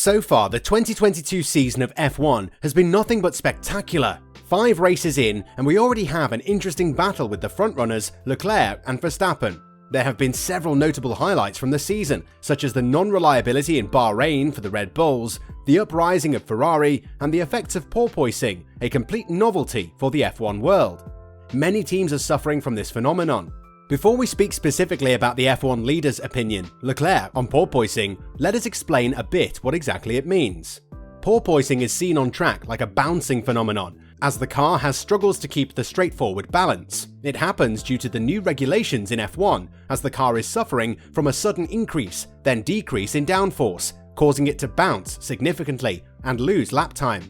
So far, the 2022 season of F1 has been nothing but spectacular. 5 races in, and we already have an interesting battle with the frontrunners Leclerc and Verstappen. There have been several notable highlights from the season, such as the non-reliability in Bahrain for the Red Bulls, the uprising of Ferrari, and the effects of porpoising, a complete novelty for the F1 world. Many teams are suffering from this phenomenon. Before we speak specifically about the F1 leader's opinion, Leclerc, on porpoising, let us explain a bit what exactly it means. Porpoising is seen on track like a bouncing phenomenon, as the car has struggles to keep the straightforward balance. It happens due to the new regulations in F1, as the car is suffering from a sudden increase, then decrease in downforce, causing it to bounce significantly and lose lap time.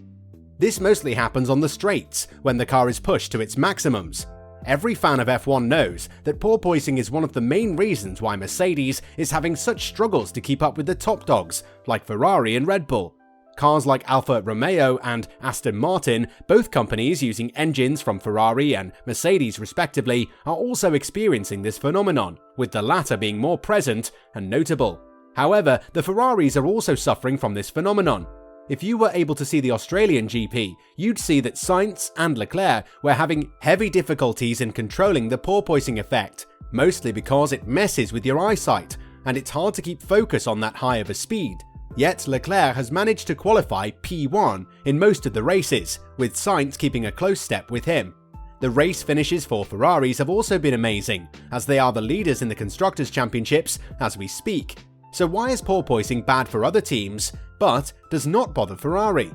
This mostly happens on the straights, when the car is pushed to its maximums. Every fan of F1 knows that porpoising is one of the main reasons why Mercedes is having such struggles to keep up with the top dogs, like Ferrari and Red Bull. Cars like Alfa Romeo and Aston Martin, both companies using engines from Ferrari and Mercedes respectively, are also experiencing this phenomenon, with the latter being more present and notable. However, the Ferraris are also suffering from this phenomenon. If you were able to see the Australian GP, you'd see that Sainz and Leclerc were having heavy difficulties in controlling the porpoising effect, mostly because it messes with your eyesight, and it's hard to keep focus on that high of a speed. Yet Leclerc has managed to qualify P1 in most of the races, with Sainz keeping a close step with him. The race finishes for Ferraris have also been amazing, as they are the leaders in the Constructors' Championships as we speak. So why is porpoising bad for other teams, but does not bother Ferrari?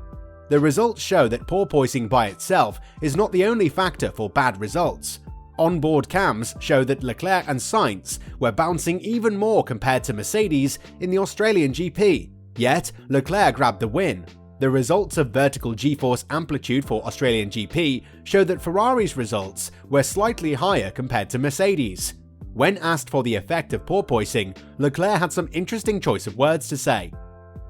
The results show that porpoising by itself is not the only factor for bad results. Onboard cams show that Leclerc and Sainz were bouncing even more compared to Mercedes in the Australian GP. Yet, Leclerc grabbed the win. The results of vertical G-force amplitude for Australian GP show that Ferrari's results were slightly higher compared to Mercedes. When asked for the effect of porpoising, Leclerc had some interesting choice of words to say.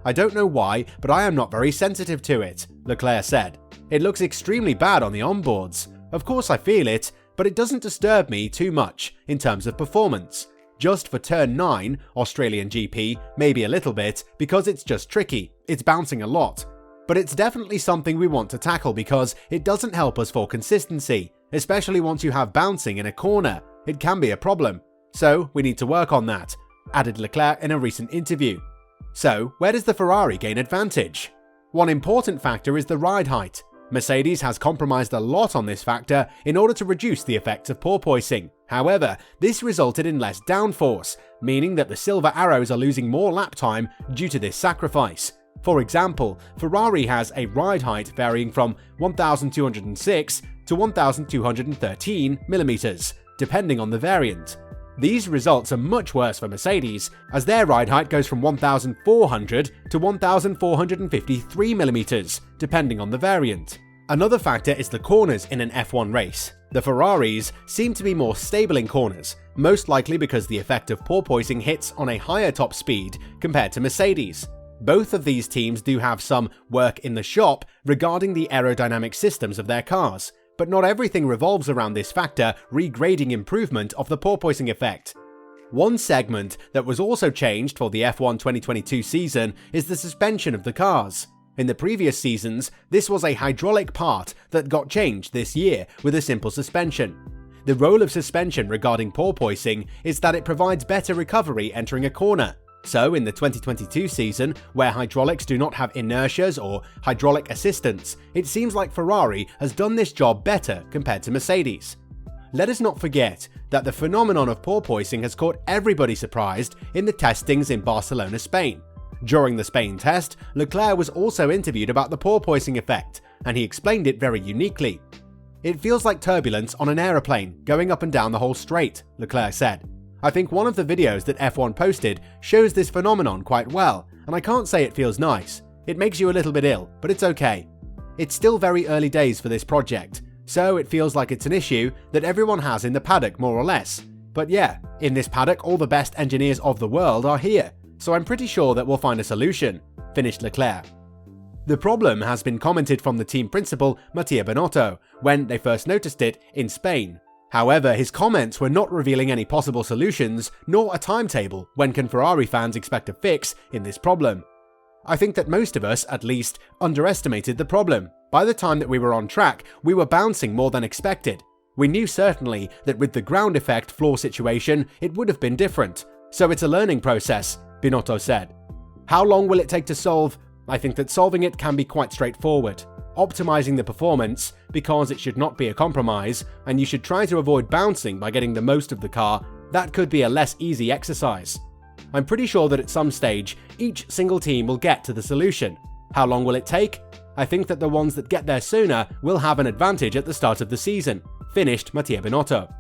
"I don't know why, but I am not very sensitive to it," Leclerc said. "It looks extremely bad on the onboards. Of course I feel it, but it doesn't disturb me too much in terms of performance. Just for turn 9, Australian GP, maybe a little bit, because it's just tricky, it's bouncing a lot. But it's definitely something we want to tackle because it doesn't help us for consistency, especially once you have bouncing in a corner. It can be a problem. So we need to work on that," added Leclerc in a recent interview. So where does the Ferrari gain advantage? One important factor is the ride height. Mercedes has compromised a lot on this factor in order to reduce the effects of porpoising. However, this resulted in less downforce, meaning that the Silver Arrows are losing more lap time due to this sacrifice. For example, Ferrari has a ride height varying from 1,206 to 1,213 mm, depending on the variant. These results are much worse for Mercedes, as their ride height goes from 1,400 to 1,453 mm, depending on the variant. Another factor is the corners in an F1 race. The Ferraris seem to be more stable in corners, most likely because the effect of porpoising hits on a higher top speed compared to Mercedes. Both of these teams do have some work in the shop regarding the aerodynamic systems of their cars, but not everything revolves around this factor regrading improvement of the porpoising effect. One segment that was also changed for the F1 2022 season is the suspension of the cars. In the previous seasons, this was a hydraulic part that got changed this year with a simple suspension. The role of suspension regarding porpoising is that it provides better recovery entering a corner. So in the 2022 season, where hydraulics do not have inertias or hydraulic assistance, it seems like Ferrari has done this job better compared to Mercedes. Let us not forget that the phenomenon of porpoising has caught everybody surprised in the testings in Barcelona, Spain. During the Spain test, Leclerc was also interviewed about the porpoising effect, and he explained it very uniquely. "It feels like turbulence on an aeroplane going up and down the whole straight," Leclerc said. "I think one of the videos that F1 posted shows this phenomenon quite well, and I can't say it feels nice. It makes you a little bit ill, but it's okay. It's still very early days for this project, so it feels like it's an issue that everyone has in the paddock more or less. But yeah, in this paddock all the best engineers of the world are here, so I'm pretty sure that we'll find a solution," finished Leclerc. The problem has been commented from the team principal Mattia Binotto when they first noticed it in Spain. However, his comments were not revealing any possible solutions nor a timetable when can Ferrari fans expect a fix in this problem. I think that most of us, at least, underestimated the problem. By the time that we were on track, we were bouncing more than expected. We knew certainly that with the ground effect floor situation, it would have been different. So it's a learning process, Binotto said. How long will it take to solve? I think that solving it can be quite straightforward. Optimizing the performance, because it should not be a compromise, and you should try to avoid bouncing by getting the most of the car, that could be a less easy exercise. I'm pretty sure that at some stage, each single team will get to the solution. How long will it take? I think that the ones that get there sooner will have an advantage at the start of the season, finished Mattia Binotto.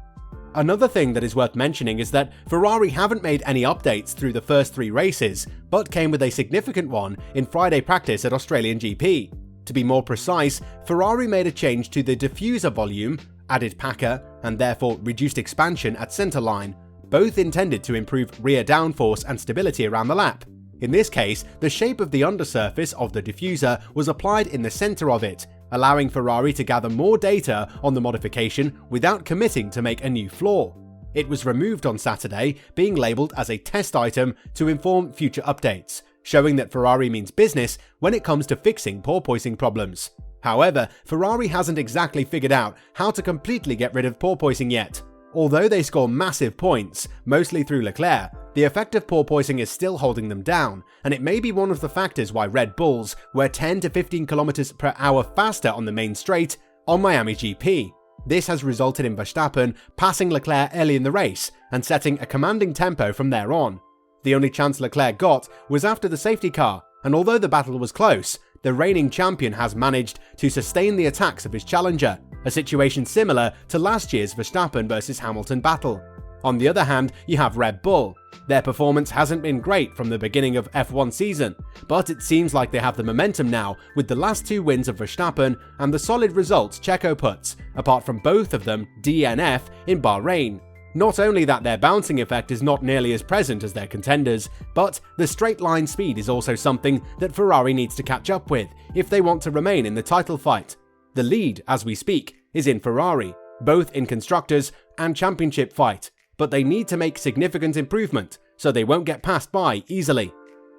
Another thing that is worth mentioning is that Ferrari haven't made any updates through the first 3 races, but came with a significant one in Friday practice at Australian GP. To be more precise, Ferrari made a change to the diffuser volume, added packer, and therefore reduced expansion at centerline, both intended to improve rear downforce and stability around the lap. In this case, the shape of the undersurface of the diffuser was applied in the center of it, allowing Ferrari to gather more data on the modification without committing to make a new floor. It was removed on Saturday, being labelled as a test item to inform future updates, showing that Ferrari means business when it comes to fixing porpoising problems. However, Ferrari hasn't exactly figured out how to completely get rid of porpoising yet. Although they score massive points, mostly through Leclerc, the effect of porpoising is still holding them down, and it may be one of the factors why Red Bulls were 10 to 15 km/h faster on the main straight on Miami GP. This has resulted in Verstappen passing Leclerc early in the race and setting a commanding tempo from there on. The only chance Leclerc got was after the safety car, and although the battle was close, the reigning champion has managed to sustain the attacks of his challenger, a situation similar to last year's Verstappen versus Hamilton battle. On the other hand, you have Red Bull. Their performance hasn't been great from the beginning of F1 season, but it seems like they have the momentum now with the last 2 wins of Verstappen and the solid results Checo puts, apart from both of them DNF in Bahrain. Not only that their bouncing effect is not nearly as present as their contenders, but the straight line speed is also something that Ferrari needs to catch up with if they want to remain in the title fight. The lead, as we speak, is in Ferrari, both in constructors and championship fight, but they need to make significant improvement so they won't get passed by easily.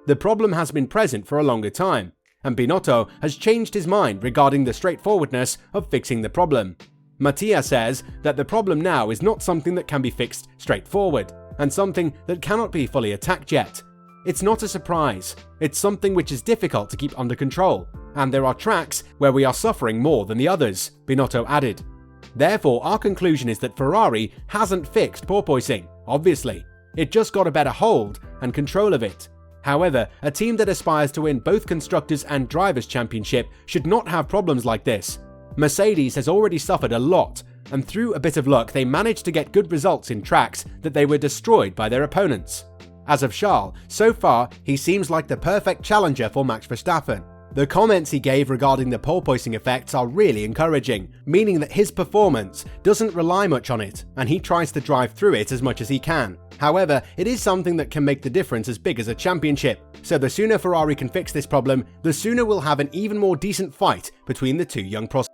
The problem has been present for a longer time, and Binotto has changed his mind regarding the straightforwardness of fixing the problem. Mattia says that the problem now is not something that can be fixed straightforward, and something that cannot be fully attacked yet. It's not a surprise, it's something which is difficult to keep under control, and there are tracks where we are suffering more than the others, Binotto added. Therefore, our conclusion is that Ferrari hasn't fixed porpoising, obviously. It just got a better hold and control of it. However, a team that aspires to win both Constructors and Drivers' Championship should not have problems like this. Mercedes has already suffered a lot, and through a bit of luck they managed to get good results in tracks that they were destroyed by their opponents. As of Charles, so far he seems like the perfect challenger for Max Verstappen. The comments he gave regarding the porpoising effects are really encouraging, meaning that his performance doesn't rely much on it, and he tries to drive through it as much as he can. However, it is something that can make the difference as big as a championship, so the sooner Ferrari can fix this problem, the sooner we'll have an even more decent fight between the 2 young prospects.